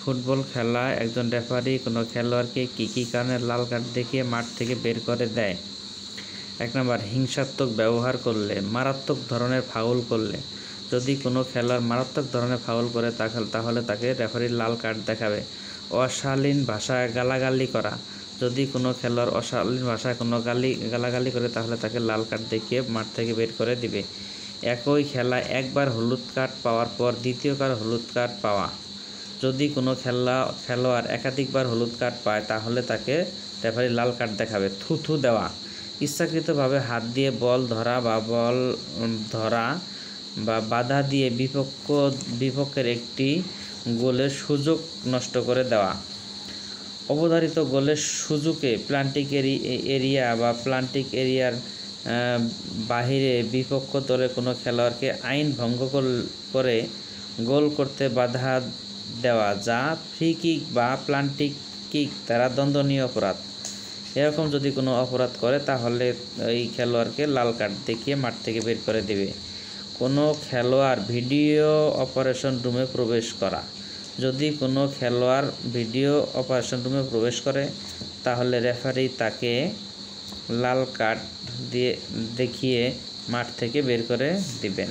Football খেলায় একজন referee কোনো খেলোয়াড়কে কী কারণে লাল কার্ড দেখিয়ে মাঠ থেকে বের করে দেয়? 1 নম্বর, হিংসাত্মক ব্যবহার করলে, মারাত্মক ধরনের ফাউল করলে। যদি কোনো খেলোয়াড় মারাত্মক ধরনের ফাউল করে তাহলে তাকে রেফারি লাল কার্ড দেখাবে। অশালীন ভাষায় গালাগালি করা, যদি কোনো খেলোয়াড় অশালীন ভাষায় কোনো গালাগালি করে তাহলে তাকে লাল কার্ড দেখিয়ে মাঠ থেকে বের করে দিবে। একই খেলায় একবার হলুদ কার্ড পাওয়ার পর দ্বিতীয়বার হলুদ কার্ড পাওয়া, যদি কোনো খেলোয়াড় একাধিকবার হলুদ কার্ড পায় তাহলে তাকে রেফারি লাল কার্ড দেখাবে। থুথু দেওয়া, ইচ্ছাকৃতভাবে হাত দিয়ে বল ধরা বা বাধা দিয়ে বিপক্ষের একটি গোলের সুযোগ নষ্ট করে দেওয়া। অবধারিত গোলের সুযোগে প্লান্টিক এরিয়া বা প্লান্টিক এরিয়ার বাহিরে বিপক্ষ দলের কোনো খেলোয়াড়কে আইন ভঙ্গ করে গোল করতে বাধা দেওয়া, যা ফ্রি কিক বা প্লান্টিক কিক দ্বারা দণ্ডনীয় অপরাধ। এরকম যদি কোনো অপরাধ করে তাহলে এই খেলোয়াড়কে লাল কার্ড দেখিয়ে মাঠ থেকে বের করে দেবে। কোনো খেলোয়াড় ভিডিও অপারেশন রুমে প্রবেশ করা, যদি কোনো খেলোয়াড় ভিডিও অপারেশন রুমে প্রবেশ করে তাহলে রেফারি তাকে লাল কার্ড দেখিয়ে মাঠ থেকে বের করে দিবেন।